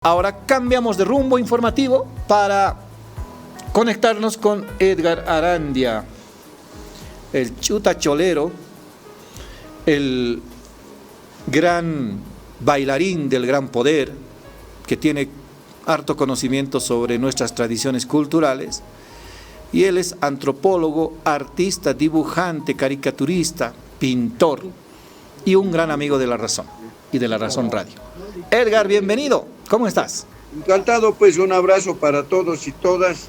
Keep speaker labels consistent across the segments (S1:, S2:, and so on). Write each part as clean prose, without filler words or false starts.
S1: Ahora cambiamos de rumbo informativo para conectarnos con Edgar Arandia, el chuta cholero, el gran bailarín del gran poder, que tiene harto conocimiento sobre nuestras tradiciones culturales, y él es antropólogo, artista, dibujante, caricaturista, pintor y un gran amigo de La Razón y de La Razón Radio. Edgar, bienvenido. ¿Cómo estás?
S2: Encantado, pues un abrazo para todos y todas.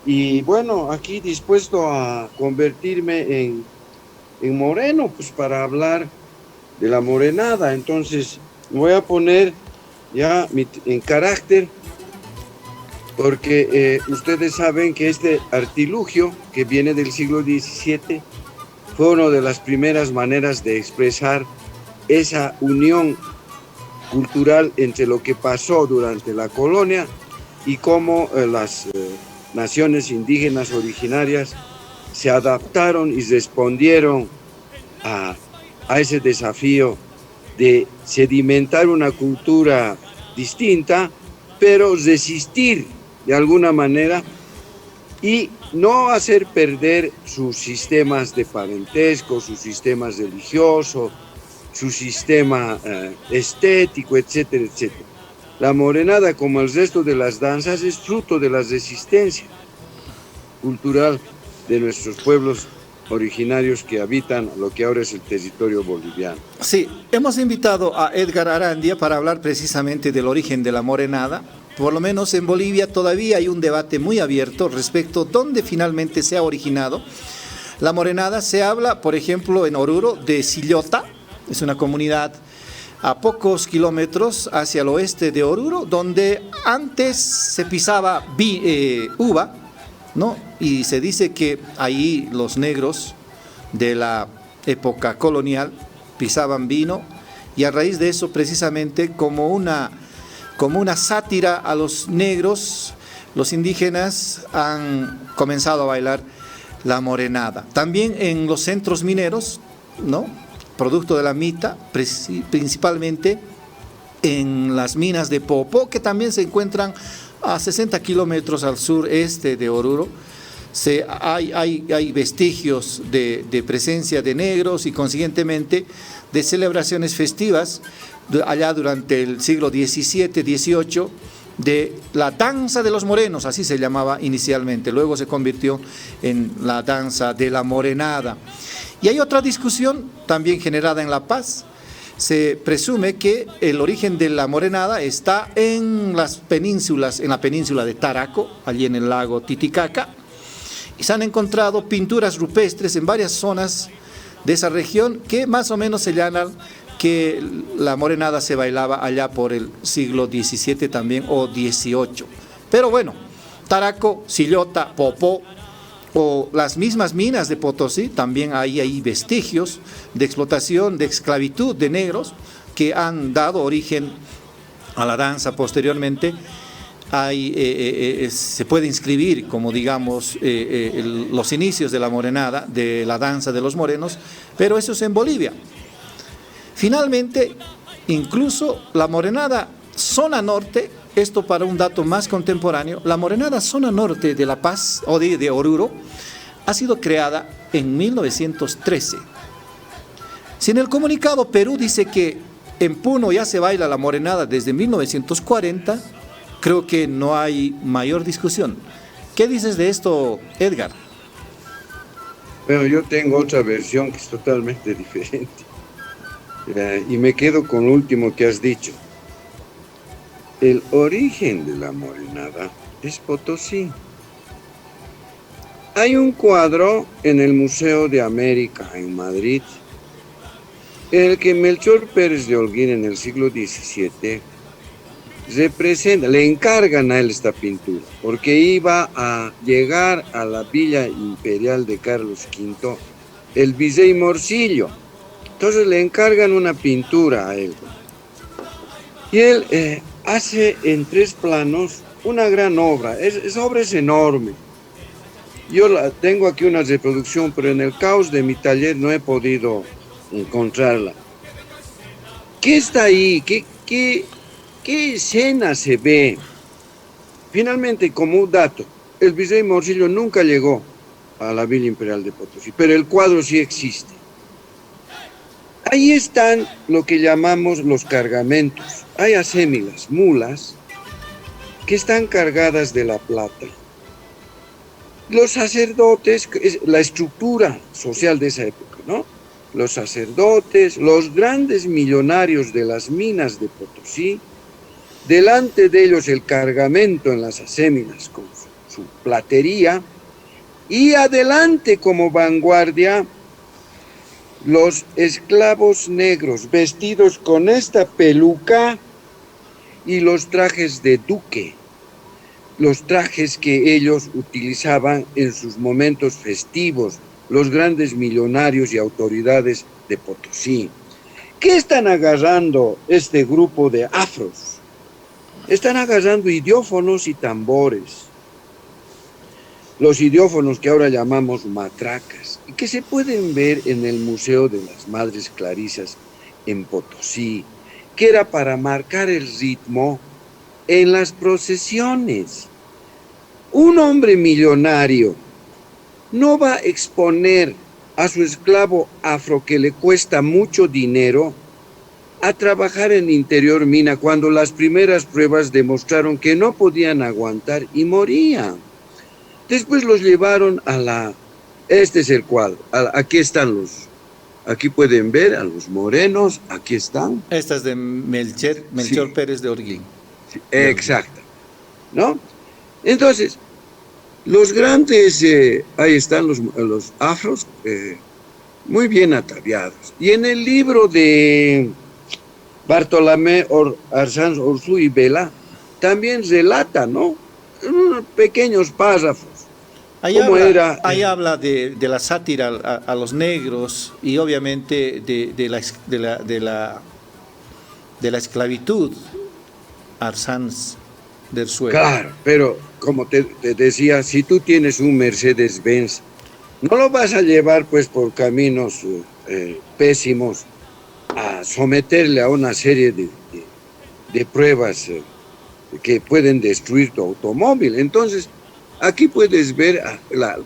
S2: Y bueno, aquí dispuesto a convertirme en moreno, pues para hablar de la morenada. Entonces, me voy a poner ya en carácter, porque ustedes saben que este artilugio, que viene del siglo XVII, fue una de las primeras maneras de expresar esa unión cultural entre lo que pasó durante la colonia y cómo las naciones indígenas originarias se adaptaron y respondieron a ese desafío de sedimentar una cultura distinta, pero resistir de alguna manera y no hacer perder sus sistemas de parentesco, sus sistemas religiosos, su sistema estético, etcétera, etcétera. La morenada, como el resto de las danzas, es fruto de la resistencia cultural de nuestros pueblos originarios que habitan lo que ahora es el territorio boliviano.
S1: Sí, hemos invitado a Edgar Arandia para hablar precisamente del origen de la morenada. Por lo menos en Bolivia todavía hay un debate muy abierto respecto a dónde finalmente se ha originado la morenada. Se habla, por ejemplo, en Oruro de Sillota. Es una comunidad a pocos kilómetros hacia el oeste de Oruro, donde antes se pisaba uva, ¿no? Y se dice que ahí los negros de la época colonial pisaban vino, y a raíz de eso, precisamente como una sátira a los negros, los indígenas han comenzado a bailar la morenada. También en los centros mineros, ¿no?, producto de la mita, principalmente en las minas de Popó, que también se encuentran a 60 kilómetros al sureste de Oruro. Hay vestigios de presencia de negros y consiguientemente de celebraciones festivas allá durante el siglo XVII, XVIII, de la danza de los morenos, así se llamaba inicialmente, luego se convirtió en la danza de la morenada. Y hay otra discusión también generada en La Paz. Se presume que el origen de la morenada está en las penínsulas, en la península de Taraco, allí en el lago Titicaca, y se han encontrado pinturas rupestres en varias zonas de esa región que más o menos señalan que la morenada se bailaba allá por el siglo XVII también o XVIII. Pero bueno, Taraco, Sillota, Popó o las mismas minas de Potosí, también hay vestigios de explotación, de esclavitud de negros que han dado origen a la danza posteriormente. Se puede inscribir como, digamos, los inicios de la morenada, de la danza de los morenos, pero eso es en Bolivia. Finalmente, incluso la morenada zona norte, esto para un dato más contemporáneo, la morenada zona norte de La Paz o de Oruro ha sido creada en 1913. Si en el comunicado Perú dice que en Puno ya se baila la morenada desde 1940, creo que no hay mayor discusión. ¿Qué dices de esto, Edgar?
S2: Bueno, yo tengo otra versión que es totalmente diferente. Y me quedo con lo último que has dicho. El origen de la morenada es Potosí. Hay un cuadro en el Museo de América en Madrid, en el que Melchor Pérez de Holguín en el siglo XVII representa, le encargan a él esta pintura, porque iba a llegar a la villa imperial de Carlos V el virrey Morcillo. Entonces le encargan una pintura a él. Y él hace en 3 planos una gran obra. Esa obra es enorme. Yo tengo aquí una reproducción, pero en el caos de mi taller no he podido encontrarla. ¿Qué está ahí? ¿Qué ¿Qué escena se ve? Finalmente, como un dato, el virrey Morcillo nunca llegó a la Villa Imperial de Potosí, pero el cuadro sí existe. Ahí están lo que llamamos los cargamentos. Hay acémilas, mulas, que están cargadas de la plata. Los sacerdotes, es la estructura social de esa época, ¿no? Los sacerdotes, los grandes millonarios de las minas de Potosí, delante de ellos el cargamento en las acémilas con su platería, y adelante como vanguardia los esclavos negros vestidos con esta peluca y los trajes de duque, los trajes que ellos utilizaban en sus momentos festivos, los grandes millonarios y autoridades de Potosí. ¿Qué están agarrando este grupo de afros? Están agarrando idiófonos y tambores. Los idiófonos que ahora llamamos matracas, y que se pueden ver en el Museo de las Madres Clarisas en Potosí, que era para marcar el ritmo en las procesiones. Un hombre millonario no va a exponer a su esclavo afro, que le cuesta mucho dinero, a trabajar en interior mina cuando las primeras pruebas demostraron que no podían aguantar y morían. Después los llevaron a la... Este es el cuadro. Aquí están aquí pueden ver a los morenos, aquí están.
S1: Esta es de Melchor sí. Pérez de Orguín.
S2: Sí, exacto. ¿No? Entonces, los grandes, ahí están los afros, muy bien ataviados. Y en el libro de Bartolomé Arzanz Orzú y Vela, también relata, ¿no? Unos pequeños párrafos.
S1: Ahí habla de la sátira a los negros y obviamente de la esclavitud, Arzanz del Suelo.
S2: Claro, pero como te decía, si tú tienes un Mercedes-Benz, no lo vas a llevar pues por caminos pésimos a someterle a una serie de pruebas que pueden destruir tu automóvil. Entonces, aquí puedes ver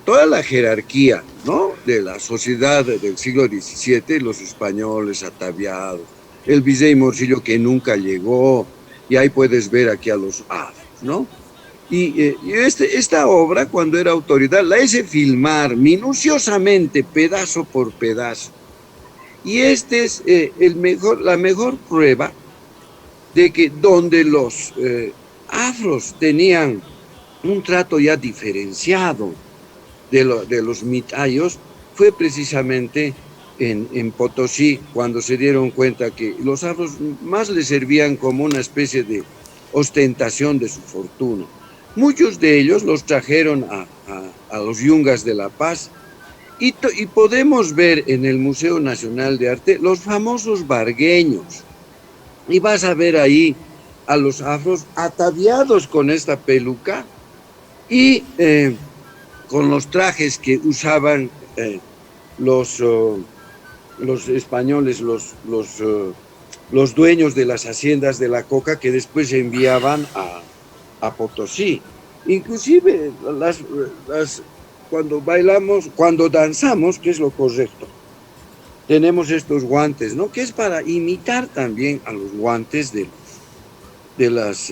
S2: toda la jerarquía, ¿no?, de la sociedad del siglo XVII, los españoles ataviados, el virrey Morcillo que nunca llegó, y ahí puedes ver aquí a los afros, ¿no? Y esta obra, cuando era autoridad, la hice filmar minuciosamente, pedazo por pedazo. Y este es la mejor prueba de que donde los afros tenían un trato ya diferenciado de los mitayos, fue precisamente en Potosí, cuando se dieron cuenta que los afros más les servían como una especie de ostentación de su fortuna. Muchos de ellos los trajeron a los yungas de La Paz, y podemos ver en el Museo Nacional de Arte los famosos vargueños, y vas a ver ahí a los afros ataviados con esta peluca y con los trajes que usaban los españoles, los dueños de las haciendas de la coca, que después se enviaban a Potosí. Inclusive cuando danzamos, que es lo correcto, tenemos estos guantes, ¿no?, que es para imitar también a los guantes de las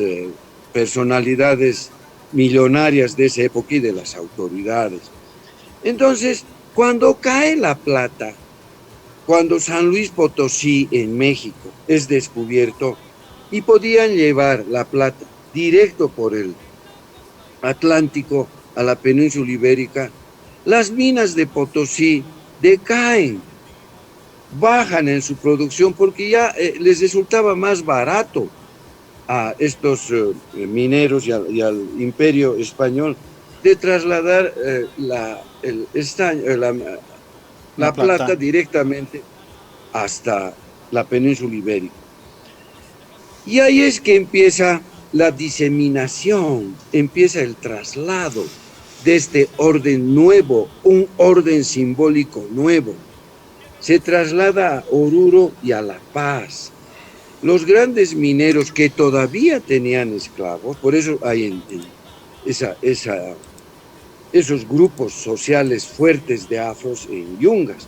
S2: personalidades millonarias de esa época y de las autoridades. Entonces, cuando cae la plata, cuando San Luis Potosí en México es descubierto y podían llevar la plata directo por el Atlántico a la península ibérica, las minas de Potosí decaen, bajan en su producción porque ya les resultaba más barato a estos mineros y al imperio español de trasladar la plata directamente hasta la península ibérica. Y ahí es que empieza la diseminación, empieza el traslado de este orden nuevo, un orden simbólico nuevo. Se traslada a Oruro y a La Paz. los grandes mineros que todavía tenían esclavos, por eso hay esos grupos sociales fuertes de afros en yungas,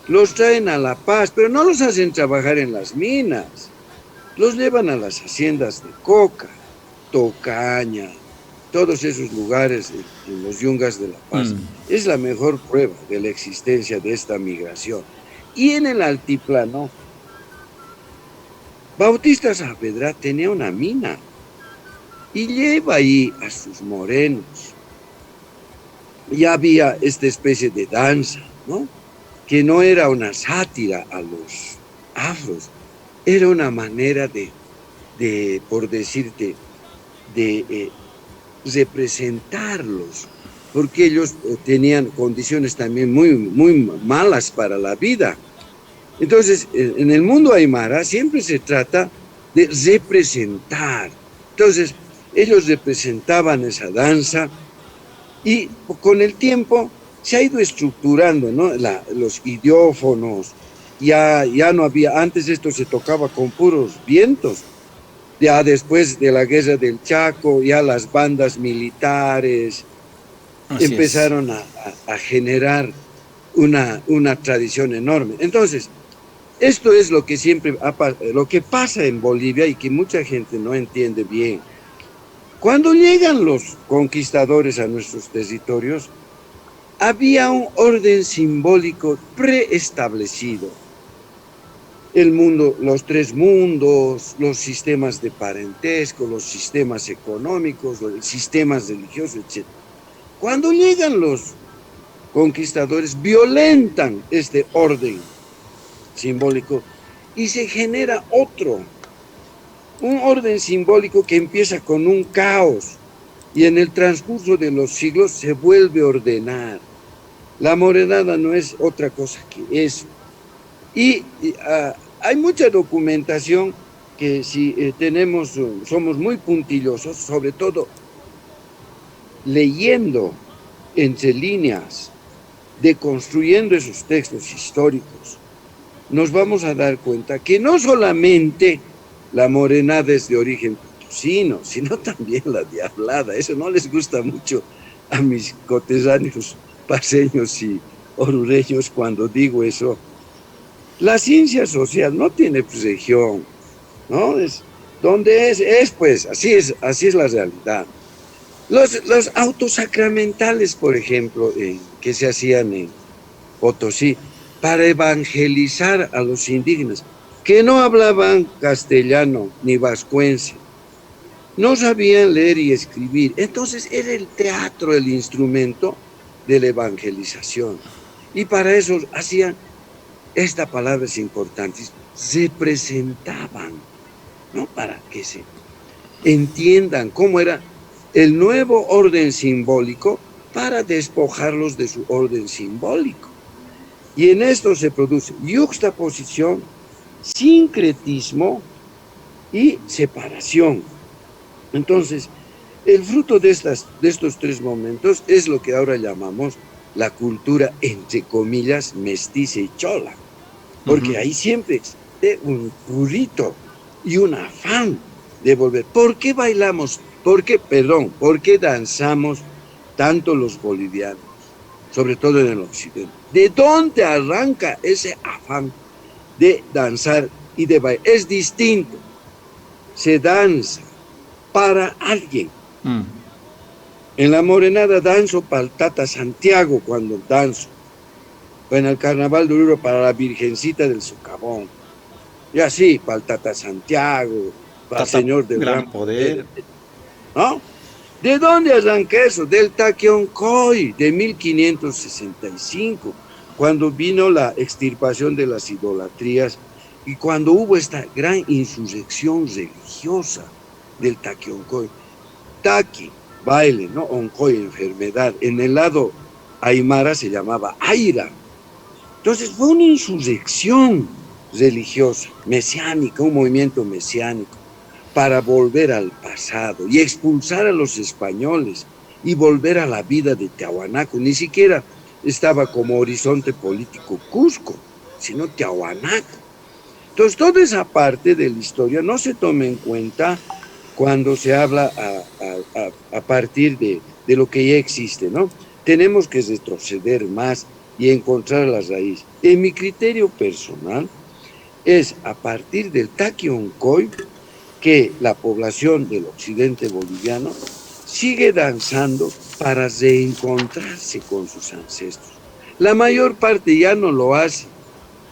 S2: los traen a La Paz, pero no los hacen trabajar en las minas, los llevan a las haciendas de coca, Tocaña, todos esos lugares en los yungas de La Paz. Es la mejor prueba de la existencia de esta migración. Y en el altiplano, Bautista Saavedra tenía una mina y lleva ahí a sus morenos. Ya había esta especie de danza, ¿no? Que no era una sátira a los afros, era una manera de por decirte, de representarlos, porque ellos tenían condiciones también muy, muy malas para la vida. Entonces, en el mundo aymara siempre se trata de representar. Entonces, ellos representaban esa danza y con el tiempo se ha ido estructurando, ¿no? Los idiófonos, ya no había, antes esto se tocaba con puros vientos. Ya después de la guerra del Chaco, ya las bandas militares empezaron a generar una tradición enorme. Entonces, esto es lo que siempre lo que pasa en Bolivia y que mucha gente no entiende bien. Cuando llegan los conquistadores a nuestros territorios, había un orden simbólico preestablecido. El mundo, los tres mundos, los sistemas de parentesco, los sistemas económicos, los sistemas religiosos, etc. Cuando llegan los conquistadores, violentan este orden simbólico y se genera un orden simbólico que empieza con un caos y en el transcurso de los siglos se vuelve a ordenar. La morenada no es otra cosa que eso. Y hay mucha documentación que si somos muy puntillosos, sobre todo leyendo entre líneas, deconstruyendo esos textos históricos, nos vamos a dar cuenta que no solamente la morenada es de origen potosino, sino también la diablada. Eso no les gusta mucho a mis coterráneos paseños y orureños cuando digo eso. La ciencia social no tiene región, ¿no? Pues, así es la realidad. Los autos sacramentales, por ejemplo, que se hacían en Potosí, para evangelizar a los indígenas, que no hablaban castellano ni vascuence, no sabían leer y escribir. Entonces era el teatro el instrumento de la evangelización. Y para eso hacían, esta palabra es importante, se presentaban, ¿no? Para que se entiendan cómo era el nuevo orden simbólico para despojarlos de su orden simbólico. Y en esto se produce yuxtaposición, sincretismo y separación. Entonces, el fruto de estos tres momentos es lo que ahora llamamos la cultura, entre comillas, mestiza y chola. Porque ahí siempre existe un prurito y un afán de volver. ¿Por qué bailamos? ¿Por qué danzamos tanto los bolivianos? Sobre todo en el occidente. ¿De dónde arranca ese afán de danzar y de bailar? Es distinto. Se danza para alguien. En la morenada danzo para el Tata Santiago cuando danzo. En el carnaval de Oruro para la Virgencita del Socavón. Y así, para el Tata Santiago, para el Señor del Gran Poder. ¿No? ¿De dónde arranca eso? Del Taquioncoy, de 1565, cuando vino la extirpación de las idolatrías y cuando hubo esta gran insurrección religiosa del Taquioncoy. Taqui, baile, ¿no? Oncoy, enfermedad. En el lado aymara se llamaba Aira. Entonces fue una insurrección religiosa, mesiánica, un movimiento mesiánico, para volver al pasado y expulsar a los españoles y volver a la vida de Tiahuanaco. Ni siquiera estaba como horizonte político Cusco, sino Tiahuanaco. Entonces, toda esa parte de la historia no se toma en cuenta cuando se habla a partir de lo que ya existe, ¿no? Tenemos que retroceder más y encontrar la raíz. En mi criterio personal, es a partir del Taquiuncoy que la población del occidente boliviano sigue danzando para reencontrarse con sus ancestros. La mayor parte ya no lo hace,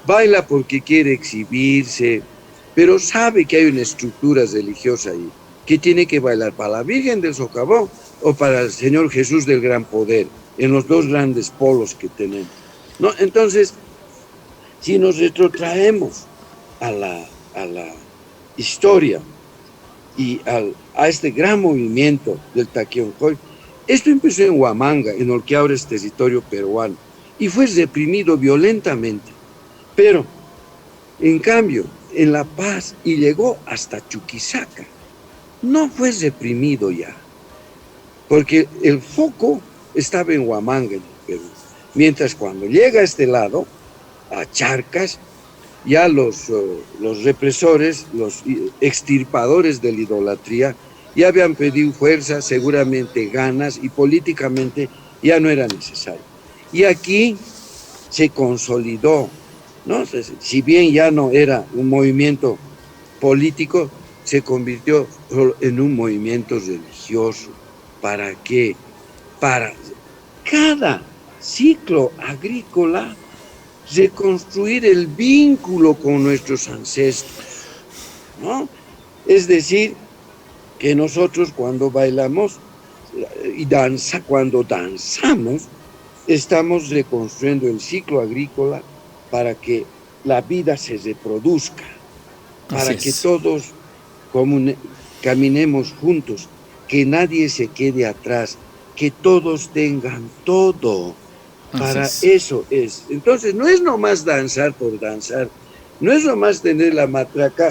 S2: baila porque quiere exhibirse, pero sabe que hay una estructura religiosa ahí, que tiene que bailar para la Virgen del Socavón o para el Señor Jesús del Gran Poder, en los dos grandes polos que tenemos, ¿no? Entonces, si nos retrotraemos a la historia y a este gran movimiento del Taquiuncoy, esto empezó en Huamanga, en lo que ahora es territorio peruano, y fue reprimido violentamente. Pero, en cambio, en La Paz, y llegó hasta Chuquisaca, no fue reprimido ya, porque el foco estaba en Huamanga, en el Perú. Mientras cuando llega a este lado, a Charcas, ya los represores, los extirpadores de la idolatría, ya habían pedido fuerza, seguramente ganas, y políticamente ya no era necesario. Y aquí se consolidó, ¿no? Si bien ya no era un movimiento político, se convirtió en un movimiento religioso. ¿Para qué? Para cada ciclo agrícola reconstruir el vínculo con nuestros ancestros, ¿no? Es decir, que nosotros cuando bailamos y cuando danzamos, estamos reconstruyendo el ciclo agrícola para que la vida se reproduzca, para que todos caminemos juntos, que nadie se quede atrás, que todos tengan todo. Para eso es. Entonces, no es nomás danzar por danzar, no es nomás tener la matraca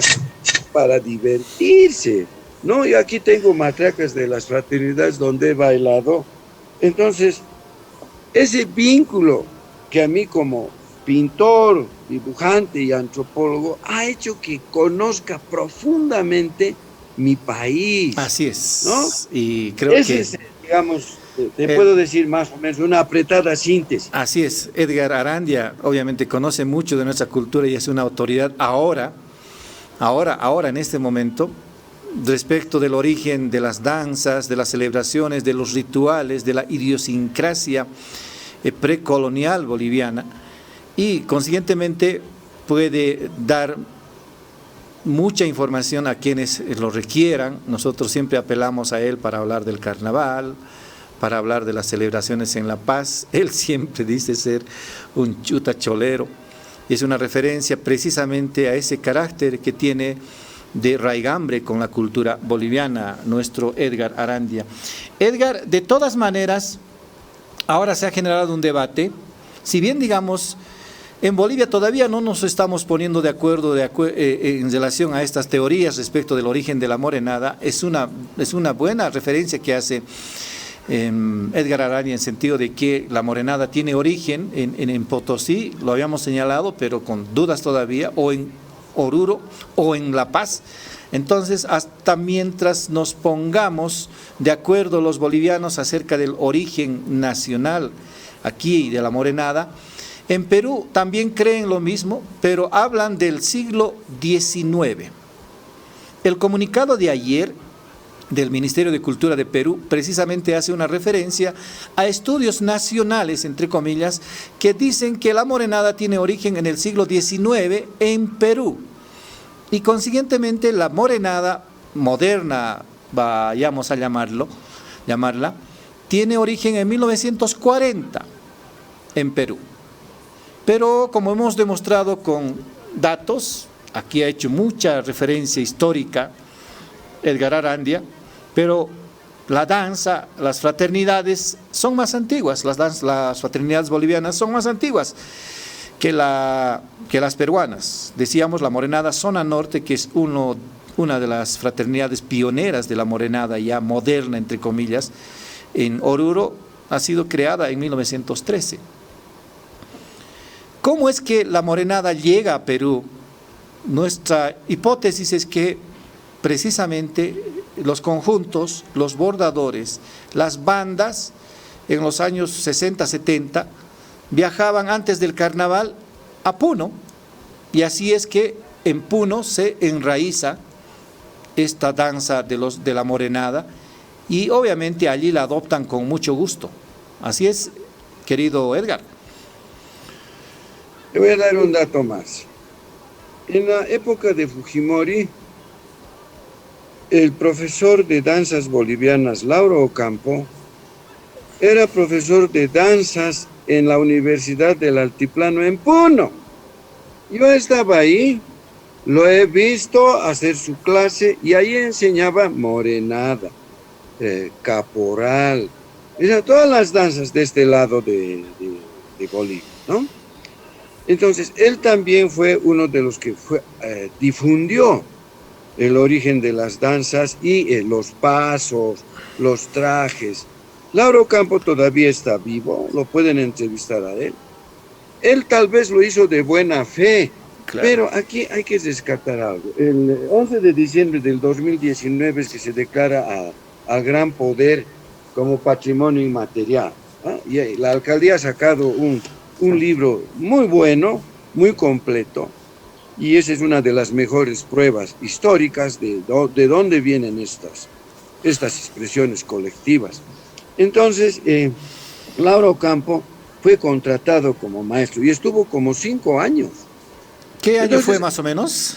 S2: para divertirse. No, yo aquí tengo matracas de las fraternidades donde he bailado. Entonces, ese vínculo que a mí como pintor, dibujante y antropólogo ha hecho que conozca profundamente mi país.
S1: Así es.
S2: ¿No?
S1: Y creo
S2: ese es, digamos, te puedo decir más o menos una apretada síntesis.
S1: Así es. Edgar Arandia obviamente conoce mucho de nuestra cultura y es una autoridad ahora en este momento, respecto del origen de las danzas, de las celebraciones, de los rituales, de la idiosincrasia precolonial boliviana, y consiguientemente puede dar mucha información a quienes lo requieran. Nosotros siempre apelamos a él para hablar del carnaval, para hablar de las celebraciones en La Paz. Él siempre dice ser un chuta cholero, y es una referencia precisamente a ese carácter que tiene de raigambre con la cultura boliviana, nuestro Edgar Arandia. Edgar, de todas maneras, ahora se ha generado un debate, si bien digamos, en Bolivia todavía no nos estamos poniendo de acuerdo en relación a estas teorías respecto del origen de la morenada. Es una buena referencia que hace Edgar Arandia, en sentido de que la morenada tiene origen en Potosí, lo habíamos señalado, pero con dudas todavía, o en Oruro o en La Paz. Entonces, hasta mientras nos pongamos de acuerdo los bolivianos acerca del origen nacional aquí de la morenada, en Perú también creen lo mismo, pero hablan del siglo XIX. El comunicado de ayer del Ministerio de Cultura de Perú precisamente hace una referencia a estudios nacionales, entre comillas, que dicen que la morenada tiene origen en el siglo XIX en Perú. Y consiguientemente la morenada moderna, vayamos a llamarla, tiene origen en 1940 en Perú. Pero como hemos demostrado con datos, aquí ha hecho mucha referencia histórica Edgar Arandia, pero la danza, las fraternidades son más antiguas, las fraternidades bolivianas son más antiguas que las peruanas. Decíamos la morenada Zona Norte, que es una de las fraternidades pioneras de la morenada ya moderna, entre comillas, en Oruro, ha sido creada en 1913. ¿Cómo es que la morenada llega a Perú? nuestra hipótesis es que precisamente los conjuntos, los bordadores, las bandas en los años 60, 70 viajaban antes del carnaval a Puno, y así es que en Puno se enraiza esta danza de la morenada, y obviamente allí la adoptan con mucho gusto. Así es, querido Edgar.
S2: Te voy a dar un dato más. En la época de Fujimori, el profesor de danzas bolivianas, Lauro Ocampo, era profesor de danzas en la Universidad del Altiplano en Puno. Yo estaba ahí, lo he visto hacer su clase y ahí enseñaba morenada, caporal, todas las danzas de este lado de Bolivia, ¿no? Entonces, él también fue uno de los que difundió el origen de las danzas y los pasos, los trajes. Lauro Campo todavía está vivo, lo pueden entrevistar a él. Él tal vez lo hizo de buena fe, claro, pero aquí hay que descartar algo. El 11 de diciembre del 2019 es que se declara al Gran Poder como patrimonio inmaterial, ¿eh? Y la alcaldía ha sacado un libro muy bueno, muy completo, y esa es una de las mejores pruebas históricas de dónde vienen estas expresiones colectivas. Entonces, Lauro Campo fue contratado como maestro y estuvo como 5 años.
S1: ¿Qué año fue más o menos?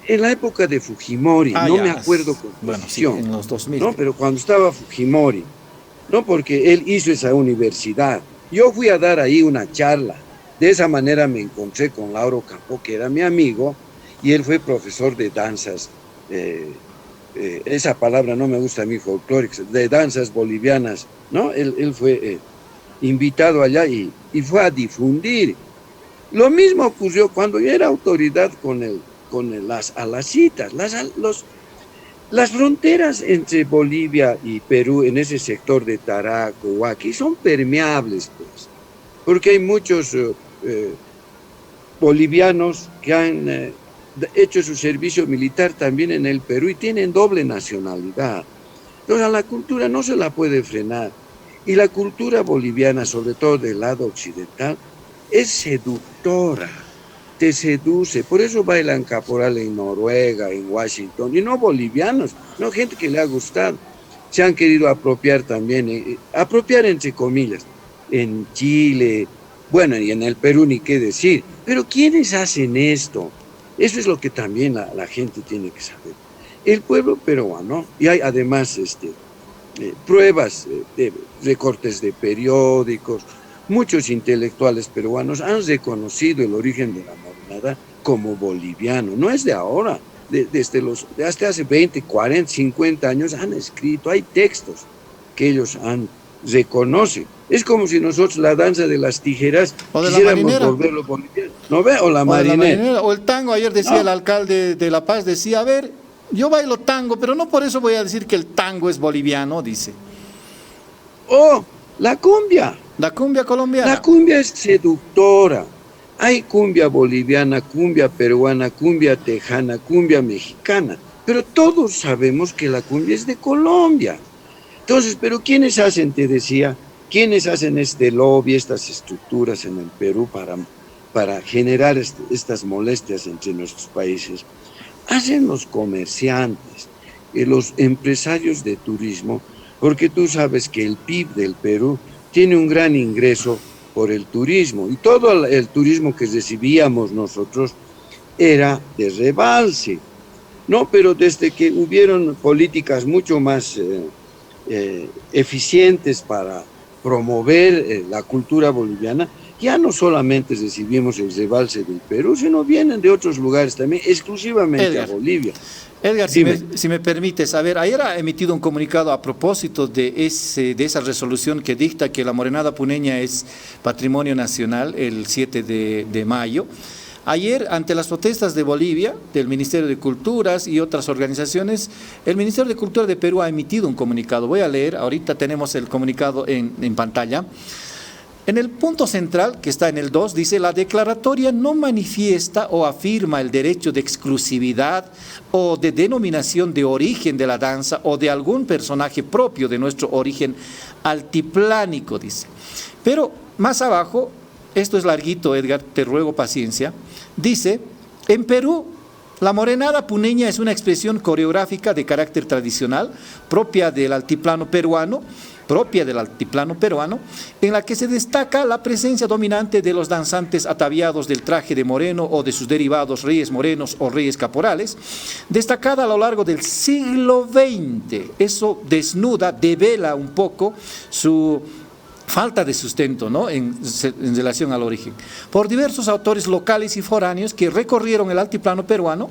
S2: En la época de Fujimori, no me acuerdo con precisión.
S1: Bueno, sí, en los 2000.
S2: ¿No? Pero cuando estaba Fujimori, no, porque él hizo esa universidad. Yo fui a dar ahí una charla. De esa manera me encontré con Lauro Campo, que era mi amigo, y él fue profesor de danzas, esa palabra no me gusta a mí, folclóricas, de danzas bolivianas, ¿no? Él fue invitado allá y fue a difundir. Lo mismo ocurrió cuando yo era autoridad con las alacitas, las fronteras entre Bolivia y Perú en ese sector de Taraco, Huaqui, son permeables, pues, porque hay muchos bolivianos que han hecho su servicio militar también en el Perú y tienen doble nacionalidad. Entonces a la cultura no se la puede frenar. Y la cultura boliviana, sobre todo del lado occidental, es seductora, te seduce. Por eso bailan caporal en Noruega, en Washington, y no bolivianos, no gente que le ha gustado. Se han querido apropiar también, apropiar entre comillas, en Chile, bueno, y en el Perú ni qué decir. Pero ¿quiénes hacen esto? Eso es lo que también la gente tiene que saber. El pueblo peruano, y hay además pruebas de recortes de periódicos, muchos intelectuales peruanos han reconocido el origen de la morenada como boliviano. No es de ahora, desde hace 20, 40, 50 años han escrito, hay textos que ellos reconocen. Es como si nosotros la danza de las tijeras quisiéramos volverlo boliviano. ¿No ve? O la marinera.
S1: O el tango, ayer decía el alcalde de La Paz, decía, a ver, yo bailo tango, pero no por eso voy a decir que el tango es boliviano, dice.
S2: Oh, la cumbia.
S1: La cumbia colombiana.
S2: La cumbia es seductora. Hay cumbia boliviana, cumbia peruana, cumbia tejana, cumbia mexicana. Pero todos sabemos que la cumbia es de Colombia. Entonces, ¿pero quiénes hacen, te decía, quiénes hacen este lobby, estas estructuras en el Perú para generar estas molestias entre nuestros países? Hacen los comerciantes, los empresarios de turismo, porque tú sabes que el PIB del Perú tiene un gran ingreso por el turismo, y todo el turismo que recibíamos nosotros era de rebalse, ¿no? Pero desde que hubieron políticas mucho más eficientes para promover la cultura boliviana, ya no solamente recibimos el rebalse del Perú, sino vienen de otros lugares también, exclusivamente Edgar, a Bolivia.
S1: Edgar, si me permites, a ver, ayer ha emitido un comunicado a propósito de esa resolución que dicta que la morenada puneña es patrimonio nacional el 7 de mayo. Ayer, ante las protestas de Bolivia, del Ministerio de Culturas y otras organizaciones, el Ministerio de Cultura de Perú ha emitido un comunicado. Voy a leer, ahorita tenemos el comunicado en pantalla. En el punto central, que está en el 2, dice: la declaratoria no manifiesta o afirma el derecho de exclusividad o de denominación de origen de la danza o de algún personaje propio de nuestro origen altiplánico, dice. Pero más abajo, esto es larguito, Edgar, te ruego paciencia, dice: en Perú, la morenada puneña es una expresión coreográfica de carácter tradicional, propia del altiplano peruano, en la que se destaca la presencia dominante de los danzantes ataviados del traje de moreno o de sus derivados reyes morenos o reyes caporales, destacada a lo largo del siglo XX. Eso desnuda, devela un poco su falta de sustento, ¿no?, en relación al origen. Por diversos autores locales y foráneos que recorrieron el altiplano peruano,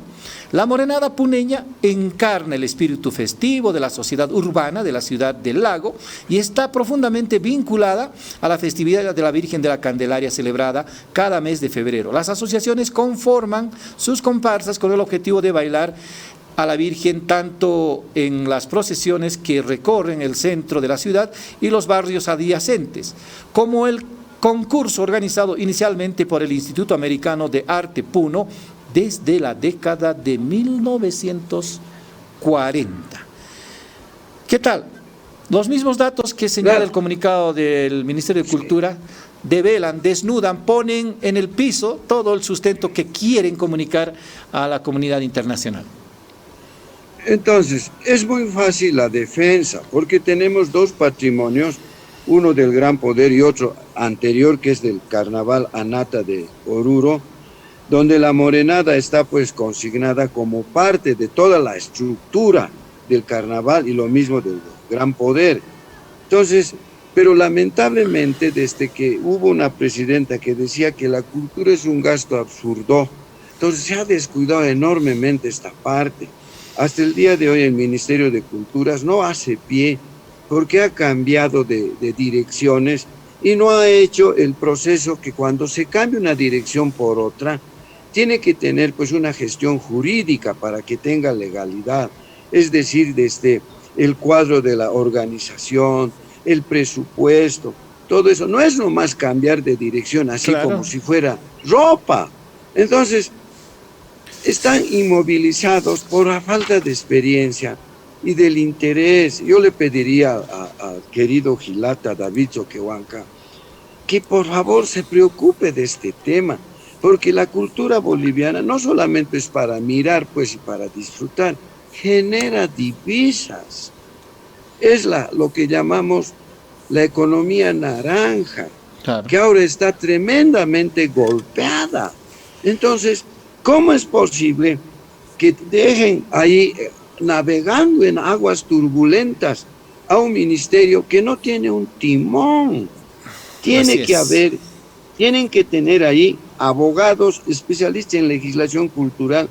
S1: la morenada puneña encarna el espíritu festivo de la sociedad urbana de la ciudad del Lago y está profundamente vinculada a la festividad de la Virgen de la Candelaria celebrada cada mes de febrero. Las asociaciones conforman sus comparsas con el objetivo de bailar a la Virgen tanto en las procesiones que recorren el centro de la ciudad y los barrios adyacentes, como el concurso organizado inicialmente por el Instituto Americano de Arte Puno desde la década de 1940. ¿Qué tal? Los mismos datos que señala el comunicado del Ministerio de Cultura develan, desnudan, ponen en el piso todo el sustento que quieren comunicar a la comunidad internacional.
S2: Entonces, es muy fácil la defensa, porque tenemos dos patrimonios, uno del Gran Poder y otro anterior, que es del Carnaval Anata de Oruro, donde la morenada está pues consignada como parte de toda la estructura del carnaval y lo mismo del Gran Poder. Entonces, pero lamentablemente desde que hubo una presidenta que decía que la cultura es un gasto absurdo, entonces se ha descuidado enormemente esta parte. Hasta el día de hoy el Ministerio de Culturas no hace pie porque ha cambiado de direcciones y no ha hecho el proceso que cuando se cambia una dirección por otra, tiene que tener pues una gestión jurídica para que tenga legalidad. Es decir, desde el cuadro de la organización, el presupuesto, todo eso. No es nomás cambiar de dirección así como si fuera ropa. Entonces, están inmovilizados por la falta de experiencia y del interés. Yo le pediría al querido Gilata David Choquehuanca que por favor se preocupe de este tema, porque la cultura boliviana no solamente es para mirar pues y para disfrutar, genera divisas. Es lo que llamamos la economía naranja, que ahora está tremendamente golpeada. Entonces, ¿cómo es posible que dejen ahí navegando en aguas turbulentas a un ministerio que no tiene un timón? Tienen que tener ahí abogados especialistas en legislación cultural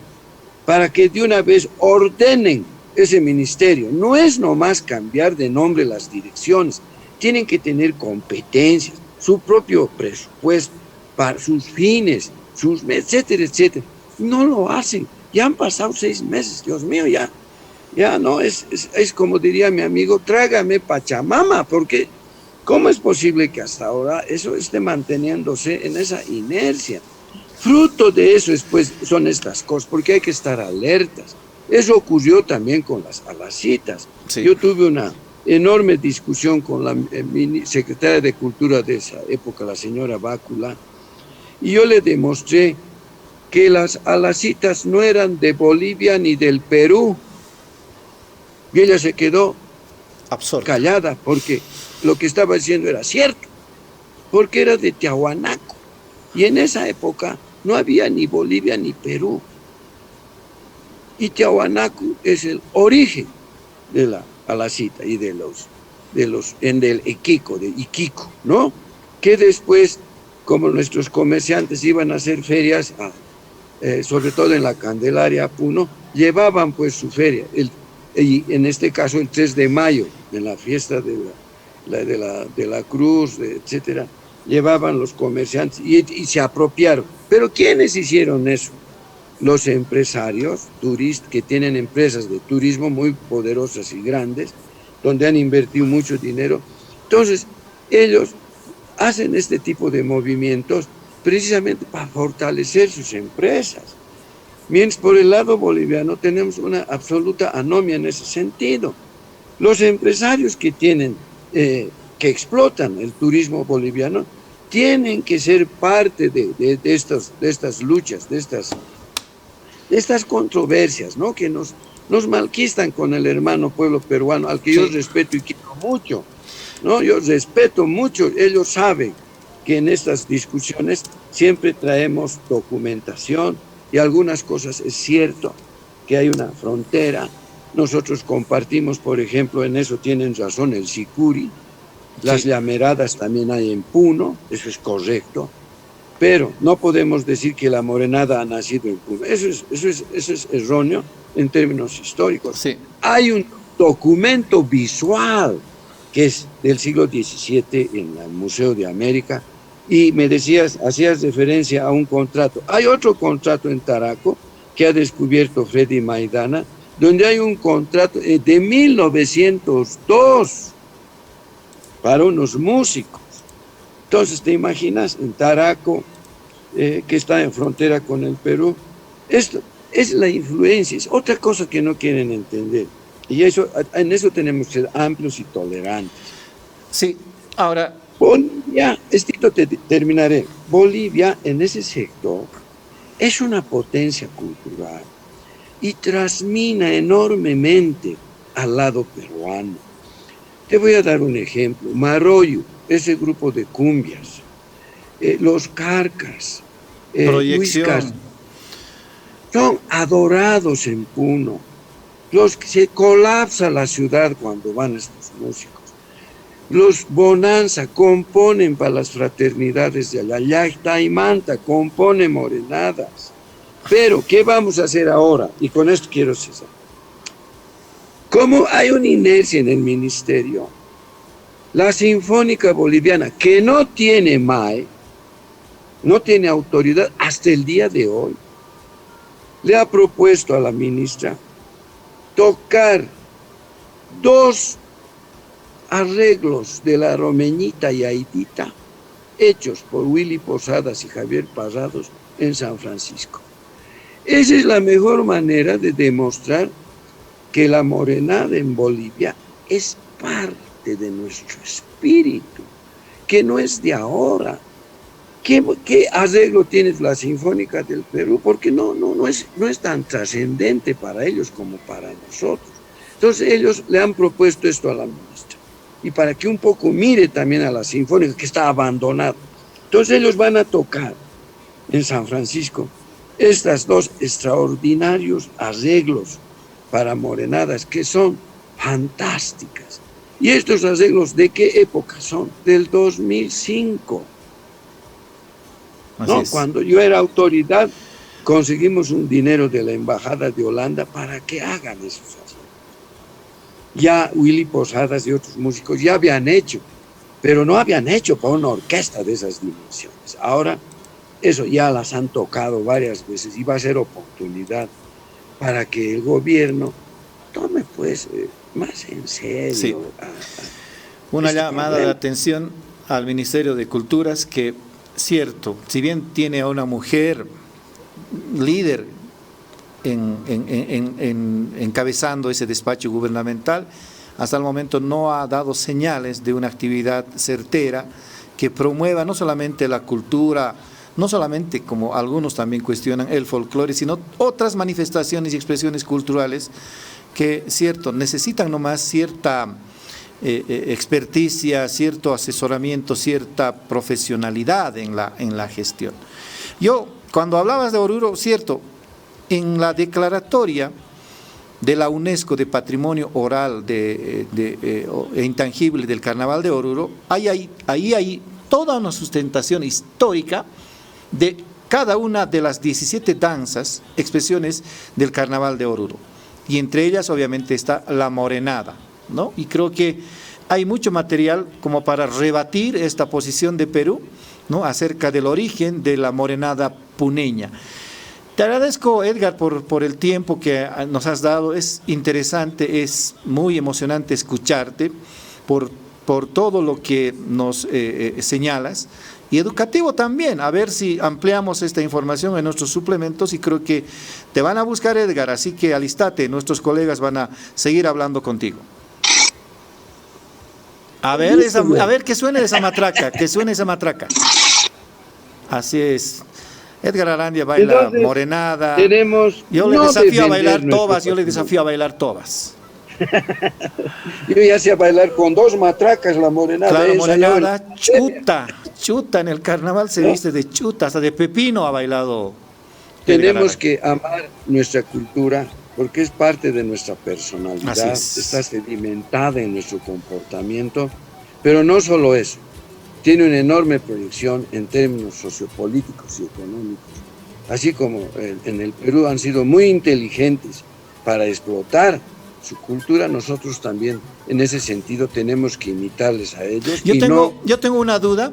S2: para que de una vez ordenen ese ministerio. No es nomás cambiar de nombre las direcciones, tienen que tener competencias, su propio presupuesto para sus fines, etcétera, etcétera. No lo hacen, ya han pasado 6 meses, Dios mío, ya no, es como diría mi amigo, trágame Pachamama, porque ¿cómo es posible que hasta ahora eso esté manteniéndose en esa inercia? Fruto de eso después son estas cosas, porque hay que estar alertas. Eso ocurrió también con las alacitas. Sí. Yo tuve una enorme discusión con la secretaria de Cultura de esa época, la señora Bácula, y yo le demostré que las alacitas no eran de Bolivia ni del Perú. Y ella se quedó callada porque lo que estaba diciendo era cierto, porque era de Tiahuanaco. Y en esa época no había ni Bolivia ni Perú. Y Tiahuanaco es el origen de la alacita y del Iquico, de Iquico, ¿no? Que después, como nuestros comerciantes iban a hacer ferias, sobre todo en la Candelaria Puno, llevaban pues su feria, y en este caso el 3 de mayo, en la fiesta de la Cruz, etcétera, llevaban los comerciantes y se apropiaron. Pero ¿quiénes hicieron eso? Los empresarios turistas que tienen empresas de turismo muy poderosas y grandes, donde han invertido mucho dinero. Entonces, ellos hacen este tipo de movimientos precisamente para fortalecer sus empresas. Mientras por el lado boliviano tenemos una absoluta anomia en ese sentido. Los empresarios que tienen, que explotan el turismo boliviano, tienen que ser parte de estas luchas, de estas controversias, ¿no? Que nos malquistan con el hermano pueblo peruano, al que yo respeto y quiero mucho, ¿no? Yo respeto mucho, ellos saben que en estas discusiones siempre traemos documentación y algunas cosas es cierto que hay una frontera. Nosotros compartimos, por ejemplo, en eso tienen razón el Sicuri, las llameradas también hay en Puno, eso es correcto, pero no podemos decir que la morenada ha nacido en Puno, eso es erróneo en términos históricos.
S1: Sí.
S2: Hay un documento visual que es del siglo XVII en el Museo de América, y me decías, hacías referencia a un contrato. Hay otro contrato en Taraco que ha descubierto Freddy Maidana, donde hay un contrato de 1902 para unos músicos. Entonces, ¿te imaginas? En Taraco, que está en frontera con el Perú, esto es la influencia, es otra cosa que no quieren entender. Y en eso tenemos que ser amplios y tolerantes.
S1: Sí, ahora...
S2: Bolivia, terminaré. Bolivia en ese sector es una potencia cultural y transmina enormemente al lado peruano. Te voy a dar un ejemplo. Marollo, ese grupo de cumbias, los Carcas,
S1: Proyección.
S2: Luis Castro, son adorados en Puno. Se colapsa la ciudad cuando van estos músicos. Los Bonanza componen para las fraternidades de allá. Llactaimanta compone morenadas. Pero, ¿qué vamos a hacer ahora? Y con esto quiero cesar. Como hay una inercia en el ministerio, la Sinfónica Boliviana, que no tiene MAE, no tiene autoridad hasta el día de hoy, le ha propuesto a la ministra tocar 2 arreglos de la Romeñita y Aidita hechos por Willy Posadas y Javier Parrados en San Francisco. Esa es la mejor manera de demostrar que la morenada en Bolivia es parte de nuestro espíritu, que no es de ahora. ¿Qué arreglo tiene la Sinfónica del Perú? Porque no es tan trascendente para ellos como para nosotros. Entonces ellos le han propuesto esto a la ministra. Y para que un poco mire también a la Sinfónica, que está abandonada. Entonces ellos van a tocar en San Francisco estas 2 extraordinarios arreglos para morenadas que son fantásticas. ¿Y estos arreglos de qué época son? Del 2005. ¿No? Cuando yo era autoridad, conseguimos un dinero de la Embajada de Holanda para que hagan esos arreglos. Ya Willy Posadas y otros músicos ya habían hecho, pero no habían hecho para una orquesta de esas dimensiones. Ahora, eso ya las han tocado varias veces y va a ser oportunidad para que el gobierno tome pues más en serio.
S1: Una llamada de atención al Ministerio de Culturas que, cierto, si bien tiene a una mujer líder encabezando ese despacho gubernamental, hasta el momento no ha dado señales de una actividad certera que promueva no solamente la cultura, no solamente, como algunos también cuestionan, el folclore, sino otras manifestaciones y expresiones culturales que, cierto, necesitan nomás cierta experticia, cierto asesoramiento, cierta profesionalidad en la gestión. Yo, cuando hablabas de Oruro, cierto, en la declaratoria de la UNESCO de Patrimonio Oral e Intangible del Carnaval de Oruro, ahí hay toda una sustentación histórica de cada una de las 17 danzas, expresiones del Carnaval de Oruro. Y entre ellas, obviamente, está la morenada, ¿no? Y creo que hay mucho material como para rebatir esta posición de Perú, ¿no?, acerca del origen de la morenada puneña. Te agradezco, Edgar, por el tiempo que nos has dado. Es interesante, es muy emocionante escucharte, por por todo lo que nos señalas, y educativo también, a ver si ampliamos esta información en nuestros suplementos, y creo que te van a buscar, Edgar, así que alistate, nuestros colegas van a seguir hablando contigo. A ver que suene esa matraca, que suene esa matraca. Así es. Edgar Arandia baila. Entonces, morenada. Yo le desafío a bailar tobas, yo le desafío a bailar tobas.
S2: Yo ya sé bailar con 2 matracas la morenada.
S1: Claro, morenada, chuta, en el carnaval se viste de chuta, hasta de pepino ha bailado.
S2: Tenemos que amar nuestra cultura porque es parte de nuestra personalidad, está sedimentada en nuestro comportamiento, pero no solo eso, tiene una enorme proyección en términos sociopolíticos y económicos, así como en el Perú han sido muy inteligentes para explotar su cultura, nosotros también en ese sentido tenemos que imitarles a ellos.
S1: Yo tengo una duda.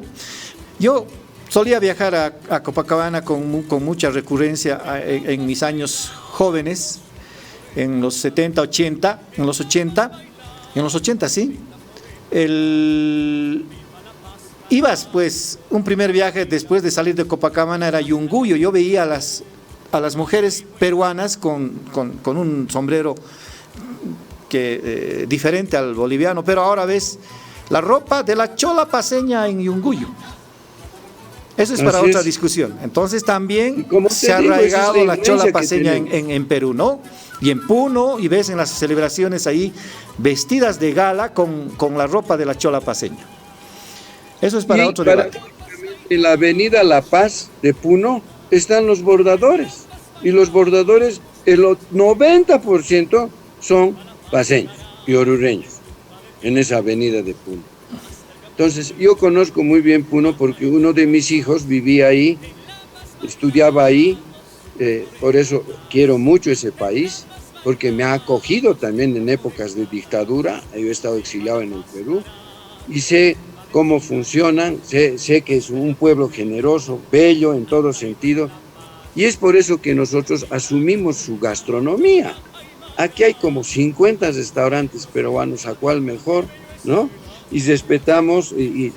S1: Yo solía viajar a Copacabana con mucha recurrencia en mis años jóvenes, en los 70, 80, en los 80 sí. Ibas pues, un primer viaje después de salir de Copacabana era Yunguyo. Yo veía a las mujeres peruanas con un sombrero diferente al boliviano, pero ahora ves la ropa de la chola paceña en Yunguyo. Eso es para otra discusión. Entonces también se ha arraigado la chola paceña en Perú, ¿no? Y en Puno, y ves en las celebraciones ahí vestidas de gala con la ropa de la chola paceña. Eso es para otro debate.
S2: En la avenida La Paz de Puno están los bordadores, y los bordadores, el 90% son paceños y orureños en esa avenida de Puno. Entonces, yo conozco muy bien Puno porque uno de mis hijos vivía ahí, estudiaba ahí, por eso quiero mucho ese país, porque me ha acogido también en épocas de dictadura. Yo he estado exiliado en el Perú y sé cómo funcionan, sé que es un pueblo generoso, bello en todo sentido, y es por eso que nosotros asumimos su gastronomía. Aquí hay como 50 restaurantes peruanos, a cuál mejor, ¿no? Y respetamos y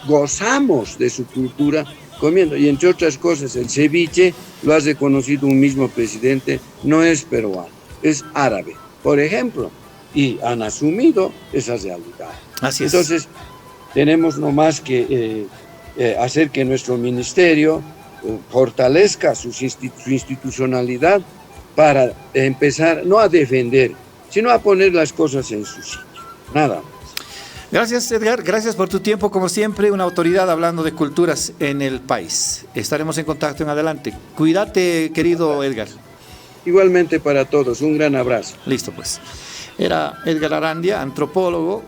S2: gozamos de su cultura comiendo. Y entre otras cosas, el ceviche, lo ha reconocido un mismo presidente, no es peruano, es árabe, por ejemplo, y han asumido esa realidad.
S1: Así es.
S2: Entonces, tenemos nomás que hacer que nuestro ministerio fortalezca su institucionalidad para empezar, no a defender, sino a poner las cosas en su sitio. Nada más.
S1: Gracias, Edgar. Gracias por tu tiempo, como siempre, una autoridad hablando de culturas en el país. Estaremos en contacto en adelante. Cuídate, querido Edgar.
S2: Igualmente para todos, un gran abrazo.
S1: Listo, pues. Era Edgar Arandia, antropólogo,